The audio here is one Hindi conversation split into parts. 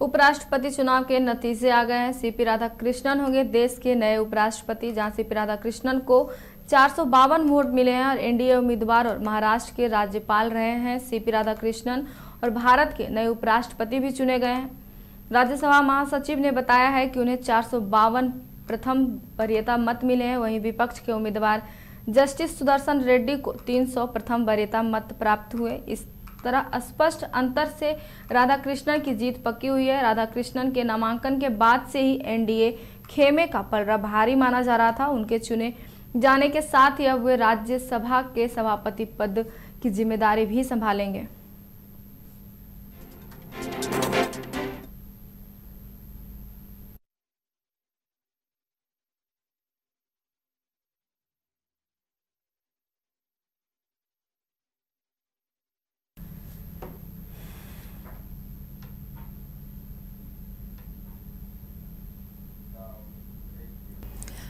उपराष्ट्रपति चुनाव के नतीजे आ गए हैं। सीपी राधाकृष्णन होंगे देश के नए उपराष्ट्रपति, जहां सीपी राधाकृष्णन को 452 वोट मिले हैं और एनडीए उम्मीदवार और महाराष्ट्र के राज्यपाल रहे हैं। सीपी राधाकृष्णन और भारत के नए उपराष्ट्रपति भी चुने गए हैं। राज्यसभा महासचिव ने बताया है कि उन्हें 452 प्रथम वरीयता मत मिले हैं। वहीं विपक्ष के उम्मीदवार जस्टिस सुदर्शन रेड्डी को 300 प्रथम वरीयता मत प्राप्त हुए। इस तरह स्पष्ट अंतर से राधाकृष्णन की जीत पक्की हुई है। राधाकृष्णन के नामांकन के बाद से ही एनडीए खेमे का पलड़ा भारी माना जा रहा था। उनके चुने जाने के साथ ही अब वे राज्यसभा के सभापति पद की जिम्मेदारी भी संभालेंगे।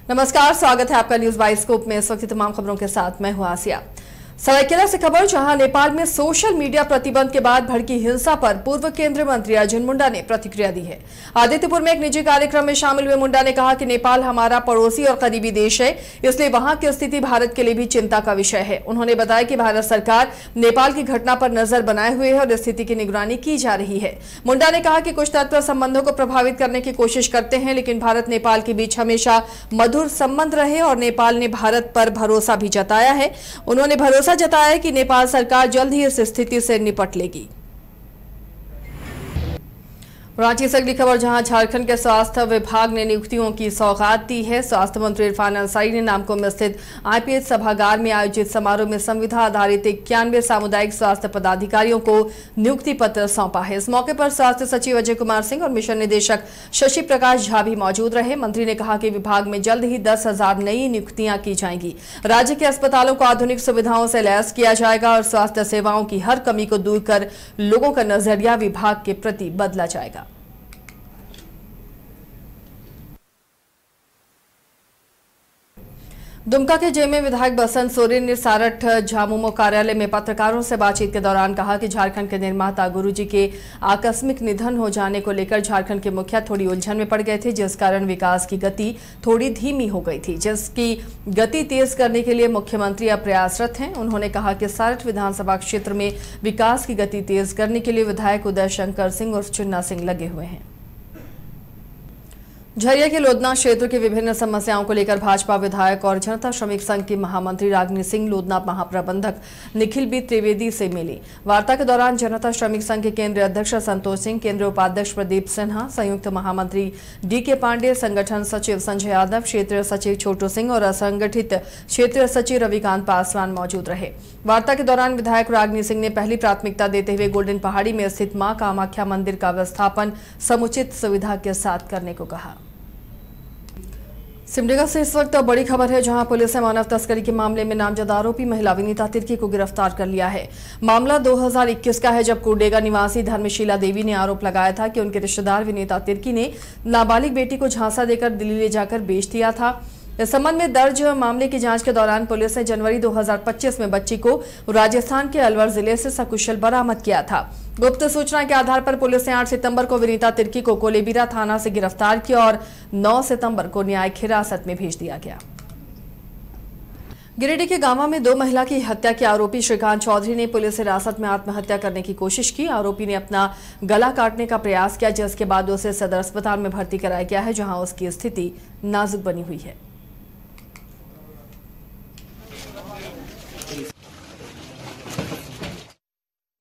नमस्कार, स्वागत है आपका न्यूज बाइस्कोप में। इस वक्त तमाम खबरों के साथ मैं हूं आसिया। सरायकेला से खबर, जहां नेपाल में सोशल मीडिया प्रतिबंध के बाद भड़की हिंसा पर पूर्व केंद्रीय मंत्री अर्जुन मुंडा ने प्रतिक्रिया दी है। आदित्यपुर में एक निजी कार्यक्रम में शामिल हुए मुंडा ने कहा कि नेपाल हमारा पड़ोसी और करीबी देश है, इसलिए वहां की स्थिति भारत के लिए भी चिंता का विषय है। उन्होंने बताया कि भारत सरकार नेपाल की घटना पर नजर बनाए हुए है और स्थिति की निगरानी की जा रही है। मुंडा ने कहा कि कुछ तत्व संबंधों को प्रभावित करने की कोशिश करते हैं, लेकिन भारत नेपाल के बीच हमेशा मधुर संबंध रहे और नेपाल ने भारत पर भरोसा भी जताया है। उन्होंने भरोसा जताया है कि नेपाल सरकार जल्द ही इस स्थिति से निपट लेगी। रांची से अगली खबर, जहां झारखंड के स्वास्थ्य विभाग ने नियुक्तियों की सौगात दी है। स्वास्थ्य मंत्री इरफान अंसारी ने नामकुम स्थित आईपीएच सभागार में आयोजित समारोह में संविधा आधारित 91 सामुदायिक स्वास्थ्य पदाधिकारियों को नियुक्ति पत्र सौंपा है। इस मौके पर स्वास्थ्य सचिव अजय कुमार सिंह और मिशन निदेशक शशि प्रकाश झा भी मौजूद रहे। मंत्री ने कहा कि विभाग में जल्द ही 10,000 नई नियुक्तियां की जाएंगी। राज्य के अस्पतालों को आधुनिक सुविधाओं से लैस किया जाएगा और स्वास्थ्य सेवाओं की हर कमी को दूर कर लोगों का नजरिया विभाग के प्रति बदला जाएगा। दुमका के जेएमएम विधायक बसंत सोरेन ने सारठ झामुमो कार्यालय में पत्रकारों से बातचीत के दौरान कहा कि झारखंड के निर्माता गुरुजी के आकस्मिक निधन हो जाने को लेकर झारखंड के मुखिया थोड़ी उलझन में पड़ गए थे, जिस कारण विकास की गति थोड़ी धीमी हो गई थी, जिसकी गति तेज करने के लिए मुख्यमंत्री अब प्रयासरत हैं। उन्होंने कहा कि सारठ विधानसभा क्षेत्र में विकास की गति तेज करने के लिए विधायक उदय शंकर सिंह और चुन्ना सिंह लगे हुए हैं। झरिया के लोधना क्षेत्र की विभिन्न समस्याओं को लेकर भाजपा विधायक और जनता श्रमिक संघ की महामंत्री रागिनी सिंह लोधना महाप्रबंधक निखिल बी त्रिवेदी से मिली। वार्ता के दौरान जनता श्रमिक संघ के केंद्रीय अध्यक्ष संतोष सिंह, केंद्रीय उपाध्यक्ष प्रदीप सिन्हा, संयुक्त महामंत्री डीके पांडे, संगठन सचिव संजय यादव, क्षेत्रीय सचिव छोटू सिंह और असंगठित क्षेत्रीय सचिव रविकांत पासवान मौजूद रहे। वार्ता के दौरान विधायक रागिनी सिंह ने पहली प्राथमिकता देते हुए गोल्डन पहाड़ी में स्थित मां कामाख्या मंदिर का व्यवस्थापन समुचित सुविधा के साथ करने को कहा। सिमडेगा से इस वक्त बड़ी खबर है, जहां पुलिस ने मानव तस्करी के मामले में नामजद आरोपी महिला विनीता तिर्की को गिरफ्तार कर लिया है। मामला 2021 का है, जब कुरडेगा निवासी धर्मशीला देवी ने आरोप लगाया था कि उनके रिश्तेदार विनीता तिर्की ने नाबालिग बेटी को झांसा देकर दिल्ली ले जाकर बेच दिया था। इस संबंध में दर्ज मामले की जांच के दौरान पुलिस ने जनवरी 2025 में बच्ची को राजस्थान के अलवर जिले से सकुशल बरामद किया था। गुप्त सूचना के आधार पर पुलिस ने 8 सितंबर को विनीता तिर्की को कोलेबिरा थाना से गिरफ्तार किया और 9 सितंबर को न्यायिक हिरासत में भेज दिया गया। गिरिडीह के गांवा में 2 महिला की हत्या के आरोपी श्रीकांत चौधरी ने पुलिस हिरासत में आत्महत्या करने की कोशिश की। आरोपी ने अपना गला काटने का प्रयास किया, जिसके बाद उसे सदर अस्पताल में भर्ती कराया गया है, जहां उसकी स्थिति नाजुक बनी हुई है।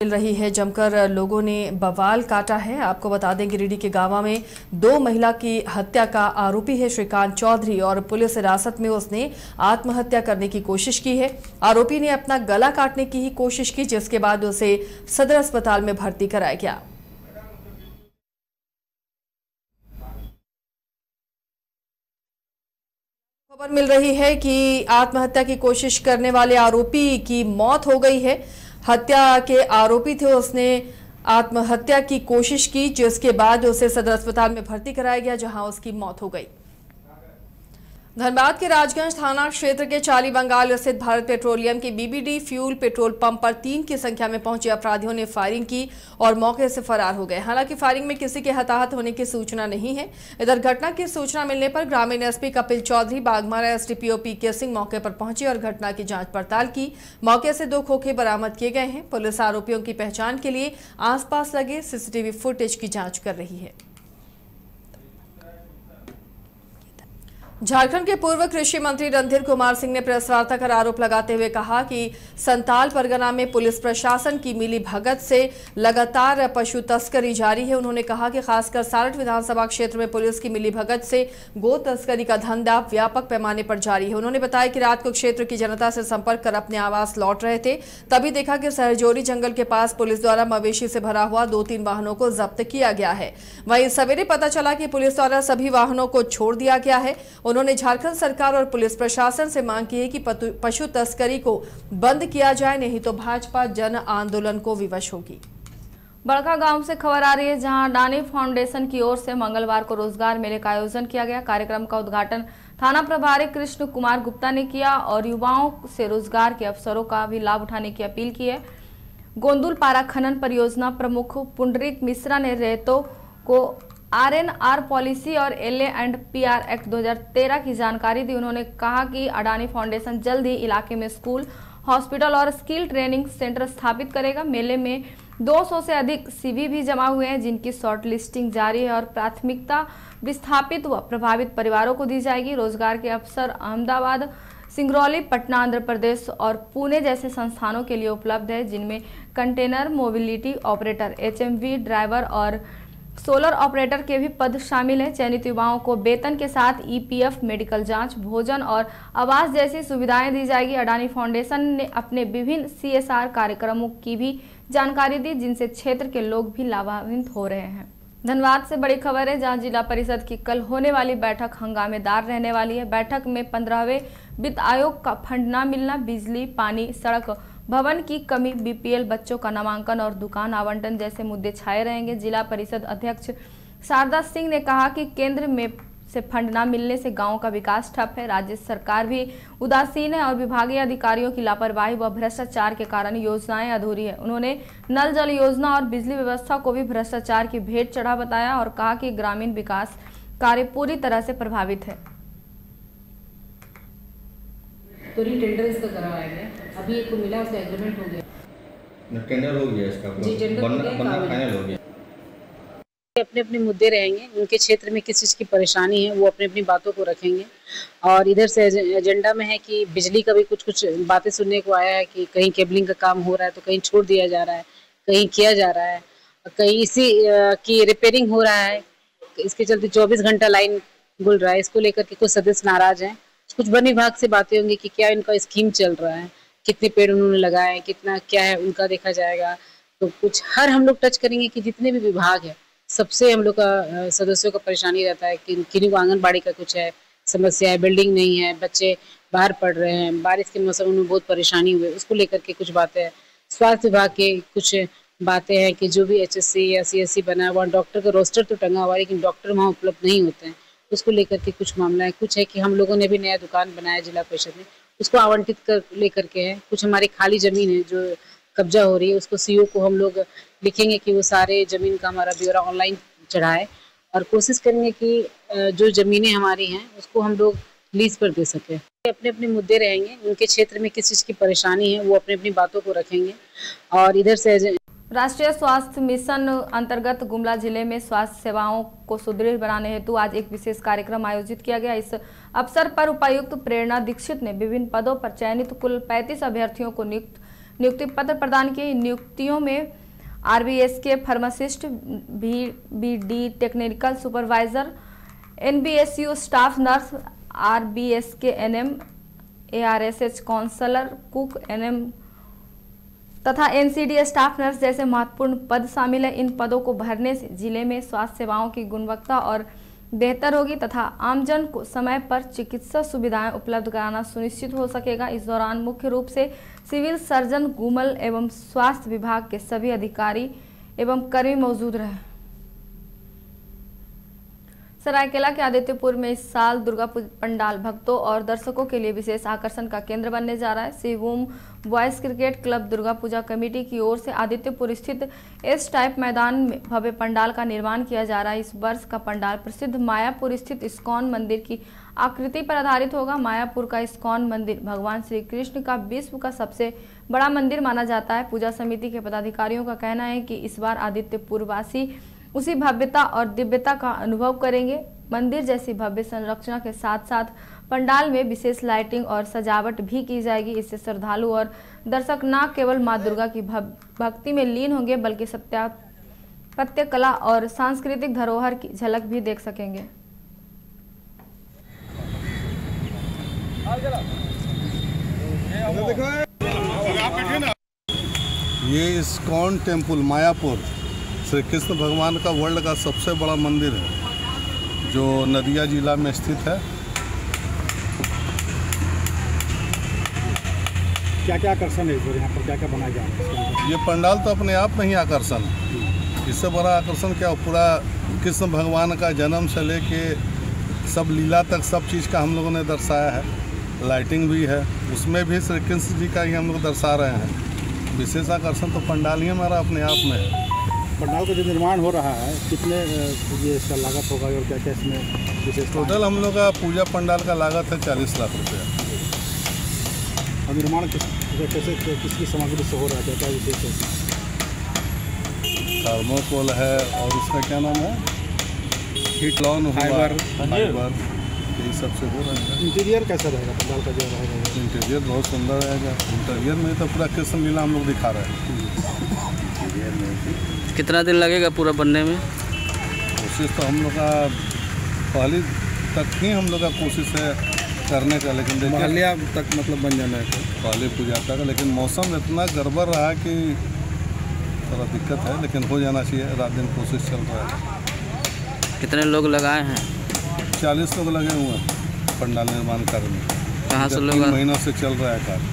मिल रही है, जमकर लोगों ने बवाल काटा है। आपको बता दें, गिरिडीह के गांवा में 2 महिला की हत्या का आरोपी है श्रीकांत चौधरी और पुलिस हिरासत में उसने आत्महत्या करने की कोशिश की है। आरोपी ने अपना गला काटने की ही कोशिश की, जिसके बाद उसे सदर अस्पताल में भर्ती कराया गया। खबर मिल रही है कि आत्महत्या की कोशिश करने वाले आरोपी की मौत हो गई है। हत्या के आरोपी थे, उसने आत्महत्या की कोशिश की, जिसके बाद उसे सदर अस्पताल में भर्ती कराया गया, जहां उसकी मौत हो गई। धनबाद के राजगंज थाना क्षेत्र के चाली बंगाल स्थित भारत पेट्रोलियम के बीबीडी फ्यूल पेट्रोल पंप पर 3 की संख्या में पहुंचे अपराधियों ने फायरिंग की और मौके से फरार हो गए। हालांकि फायरिंग में किसी के हताहत होने की सूचना नहीं है। इधर घटना की सूचना मिलने पर ग्रामीण एसपी कपिल चौधरी, बागमारा एसडीपीओ पीके सिंह मौके पर पहुंचे और घटना की जांच पड़ताल की। मौके से 2 खोखे बरामद किए गए हैं। पुलिस आरोपियों की पहचान के लिए आसपास लगे सीसीटीवी फुटेज की जांच कर रही है। झारखंड के पूर्व कृषि मंत्री रणधीर कुमार सिंह ने प्रेस वार्ता कर आरोप लगाते हुए कहा कि संताल परगना में पुलिस प्रशासन की मिली भगत से लगातार पशु तस्करी जारी है। उन्होंने कहा कि खासकर सारठ विधानसभा क्षेत्र में पुलिस की मिली भगत से गो तस्करी का धंधा व्यापक पैमाने पर जारी है। उन्होंने बताया कि रात को क्षेत्र की जनता से संपर्क कर अपने आवास लौट रहे थे, तभी देखा कि सहजोरी जंगल के पास पुलिस द्वारा मवेशी से भरा हुआ 2-3 वाहनों को जब्त किया गया है। वहीं सवेरे पता चला कि पुलिस द्वारा सभी वाहनों को छोड़ दिया गया है। उन्होंने झारखंड सरकार और पुलिस प्रशासन से मांग की है कि पशु तस्करी को बंद किया जाए, नहीं तो भाजपा जन आंदोलन को विवश होगी। बड़का गांव से खबर आ रही है, जहां अडानी फाउंडेशन की ओर से मंगलवार को रोजगार मेले का आयोजन किया गया। कार्यक्रम का उद्घाटन थाना प्रभारी कृष्ण कुमार गुप्ता ने किया और युवाओं से रोजगार के अवसरों का भी लाभ उठाने की अपील की है। गोंदुल पारा खनन परियोजना प्रमुख पुंडरीक मिश्रा ने रेतों को आरएनआर पॉलिसी और LA&PR एक्ट 2013 की जानकारी दी। उन्होंने कहा कि अडानी फाउंडेशन जल्द ही इलाके में स्कूल, हॉस्पिटल और स्किल ट्रेनिंग सेंटर स्थापित करेगा। मेले में 200 से अधिक CV भी जमा हुए हैं, जिनकी शॉर्ट लिस्टिंग जारी है और प्राथमिकता विस्थापित व प्रभावित परिवारों को दी जाएगी। रोजगार के अवसर अहमदाबाद, सिंगरौली, पटना, आंध्र प्रदेश और पुणे जैसे संस्थानों के लिए उपलब्ध है, जिनमें container mobility operator, HMV driver और सोलर ऑपरेटर के भी पद शामिल हैं। चयनित युवाओं को वेतन के साथ EPF, मेडिकल जांच, भोजन और आवास जैसी सुविधाएं दी जाएगी। अडानी फाउंडेशन ने अपने विभिन्न CSR कार्यक्रमों की भी जानकारी दी, जिनसे क्षेत्र के लोग भी लाभान्वित हो रहे हैं। धनबाद से बड़ी खबर है, जहां जिला परिषद की कल होने वाली बैठक हंगामेदार रहने वाली है। बैठक में 15वें वित्त आयोग का फंड न मिलना, बिजली, पानी, सड़क, भवन की कमी, BPL बच्चों का नामांकन और दुकान आवंटन जैसे मुद्दे छाए रहेंगे। जिला परिषद अध्यक्ष शारदा सिंह ने कहा कि केंद्र में से फंड न मिलने से गांवों का विकास ठप है। राज्य सरकार भी उदासीन है और विभागीय अधिकारियों की लापरवाही व भ्रष्टाचार के कारण योजनाएं अधूरी है। उन्होंने नल जल योजना और बिजली व्यवस्था को भी भ्रष्टाचार की भेंट चढ़ा बताया और कहा कि ग्रामीण विकास कार्य पूरी तरह से प्रभावित है। तो टेंडर इसका करवाया गया, अभी एक को मिला, उसका एग्रीमेंट हो गया, टेंडर हो गया इसका, जी टेंडर बनना फाइनल हो गया। अपने अपने मुद्दे रहेंगे, उनके क्षेत्र में किस चीज़ की परेशानी है वो अपनी अपनी बातों को रखेंगे। और इधर से एजेंडा में है कि बिजली का भी कुछ बातें सुनने को आया है कि कहीं केबलिंग का काम हो रहा है तो कहीं छोड़ दिया जा रहा है, कहीं किया जा रहा है, कहीं इसी की रिपेयरिंग हो रहा है। इसके चलते 24 घंटा लाइन गुल रहा है। इसको लेकर के कुछ सदस्य नाराज हैं। कुछ वन विभाग से बातें होंगी कि क्या इनका स्कीम चल रहा है, कितने पेड़ उन्होंने लगाए, कितना क्या है उनका देखा जाएगा। तो कुछ हर हम लोग टच करेंगे कि जितने भी विभाग है सबसे हम लोग का सदस्यों का परेशानी रहता है कि किन्हीं को आंगनबाड़ी का कुछ है समस्या है, बिल्डिंग नहीं है, बच्चे बाहर पढ़ रहे हैं, बारिश के मौसम में बहुत परेशानी हुई, उसको लेकर के कुछ बातें हैं। स्वास्थ्य विभाग के कुछ बातें हैं कि जो भी HSC या CSC बना है वहाँ डॉक्टर का रोस्टर तो टंगा हुआ है लेकिन डॉक्टर वहाँ उपलब्ध नहीं होते हैं, उसको लेकर के कुछ मामला है। कुछ है कि हम लोगों ने भी नया दुकान बनाया जिला परिषद में, उसको आवंटित कर लेकर के है। कुछ हमारी खाली जमीन है जो कब्जा हो रही है, उसको CO को हम लोग लिखेंगे कि वो सारे जमीन का हमारा ब्यौरा ऑनलाइन चढ़ाए और कोशिश करेंगे कि जो जमीनें हमारी हैं उसको हम लोग लीज पर दे सके। अपने अपने मुद्दे रहेंगे, उनके क्षेत्र में किस चीज़ की परेशानी है वो अपनी अपनी बातों को रखेंगे। और इधर से राष्ट्रीय स्वास्थ्य मिशन अंतर्गत गुमला जिले में स्वास्थ्य सेवाओं को सुदृढ़ बनाने हेतु आज एक विशेष कार्यक्रम आयोजित किया गया। इस अवसर पर उपायुक्त प्रेरणा दीक्षित ने विभिन्न पदों पर चयनित कुल 35 अभ्यर्थियों को नियुक्ति पत्र प्रदान किए। नियुक्तियों में RBSK pharmacist, BD technical supervisor, NBSU staff nurse, RBSK NM, ARSH counsellor, cook, NM तथा NCD स्टाफ नर्स जैसे महत्वपूर्ण पद शामिल है। इन पदों को भरने से जिले में स्वास्थ्य सेवाओं की गुणवत्ता और बेहतर होगी तथा आमजन को समय पर चिकित्सा सुविधाएं उपलब्ध कराना सुनिश्चित हो सकेगा। इस दौरान मुख्य रूप से सिविल सर्जन, गुमल एवं स्वास्थ्य विभाग के सभी अधिकारी एवं कर्मी मौजूद रहे। सरायकेला के आदित्यपुर में इस साल दुर्गा पंडाल भक्तों और दर्शकों के लिए विशेष आकर्षण का केंद्र बनने जा रहा है। Shivam boys cricket club Durga Puja committee की ओर से आदित्यपुर स्थित एस टाइप मैदान में भव्य पंडाल का निर्माण किया जा रहा है। इस वर्ष का पंडाल प्रसिद्ध मायापुर स्थित इस्कॉन मंदिर की आकृति पर आधारित होगा। मायापुर का इस्कॉन मंदिर भगवान श्री कृष्ण का विश्व का सबसे बड़ा मंदिर माना जाता है। पूजा समिति के पदाधिकारियों का कहना है कि इस बार आदित्यपुर वासी उसी भव्यता और दिव्यता का अनुभव करेंगे। मंदिर जैसी भव्य संरचना के साथ साथ पंडाल में विशेष लाइटिंग और सजावट भी की जाएगी। इससे श्रद्धालु और दर्शक न केवल मां दुर्गा की भक्ति में लीन होंगे बल्कि स्थापत्य कला और सांस्कृतिक धरोहर की झलक भी देख सकेंगे। ये इस्कॉन टेम्पल मायापुर श्री कृष्ण भगवान का वर्ल्ड का सबसे बड़ा मंदिर है जो नदिया जिला में स्थित है। क्या क्या आकर्षण है यहाँ पर, क्या क्या बनाया गया? ये पंडाल तो अपने आप में ही आकर्षण है। इससे बड़ा आकर्षण क्या, पूरा कृष्ण भगवान का जन्म से लेके सब लीला तक सब चीज़ का हम लोगों ने दर्शाया है। लाइटिंग भी है, उसमें भी श्री कृष्ण जी का ही हम लोग दर्शा रहे हैं। विशेष आकर्षण तो पंडाल ही हमारा अपने आप में है। पंडाल का जो निर्माण हो रहा है कितने ये इसका लागत होगा और क्या क्या इसमें विशेष? टोटल हम लोग का पूजा पंडाल का लागत है 40 लाख रुपया। और निर्माण कैसे किसकी सामग्री से हो रहा है, क्या विशेष है? थर्मोकोल है और उसका क्या नाम है, हीट लॉन, फाइबर, यही सब से हो रहा है। इंटीरियर कैसा रहेगा पंडाल का जो रहेगा? इंटीरियर बहुत सुंदर रहेगा। इंटीरियर में तो पूरा कृष्ण लीला हम लोग दिखा रहे हैं। कितना दिन लगेगा पूरा बनने में? कोशिश तो हम लोग का पहली तक ही हम लोग का कोशिश है करने का, लेकिन महलिया तक मतलब बन जाना है पहले पूजा तक। लेकिन मौसम इतना गड़बड़ रहा कि थोड़ा दिक्कत है, लेकिन हो जाना चाहिए। रात दिन कोशिश चल रहा है। कितने लोग लगाए हैं? 40 लोग लगे हुए हैं पंडाल निर्माण कार्य में। कहाँ से लोग? 3 महीनों से चल रहा है कार्य।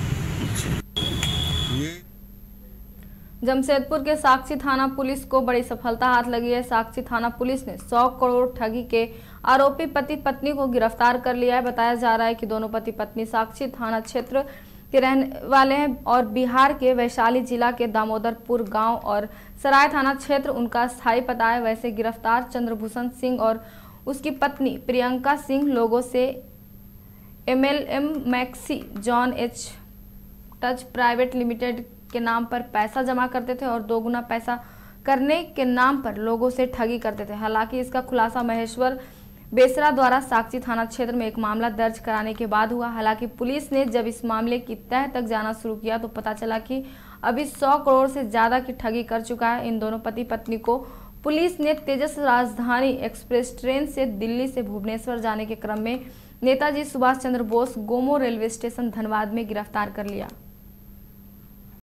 ये जमशेदपुर के साक्षी थाना पुलिस को बड़ी सफलता हाथ लगी है। साक्षी थाना पुलिस ने 100 करोड़ ठगी के आरोपी पति पत्नी को गिरफ्तार कर लिया है। बताया जा रहा है कि दोनों पति पत्नी साक्षी थाना क्षेत्र के रहने वाले हैं और बिहार के वैशाली जिला के दामोदरपुर गांव और सराय थाना क्षेत्र उनका स्थायी पता है। वैसे गिरफ्तार चंद्रभूषण सिंह और उसकी पत्नी प्रियंका सिंह लोगों से MLM maxi John H touch private limited के नाम पर पैसा जमा करते थे और दोगुना पैसा करने के नाम पर लोगों से ठगी करते थे। हालांकि इसका खुलासा महेश्वर बेसरा द्वारा साक्षी थाना क्षेत्र में एक मामला दर्ज कराने के बाद हुआ। हालांकि पुलिस ने जब इस मामले की तह तक जाना शुरू किया तो पता चला कि अभी 100 करोड़ से ज्यादा की ठगी कर चुका है। इन दोनों पति पत्नी को पुलिस ने तेजस राजधानी एक्सप्रेस ट्रेन से दिल्ली से भुवनेश्वर जाने के क्रम में नेताजी सुभाष चंद्र बोस गोमो रेलवे स्टेशन धनबाद में गिरफ्तार कर लिया।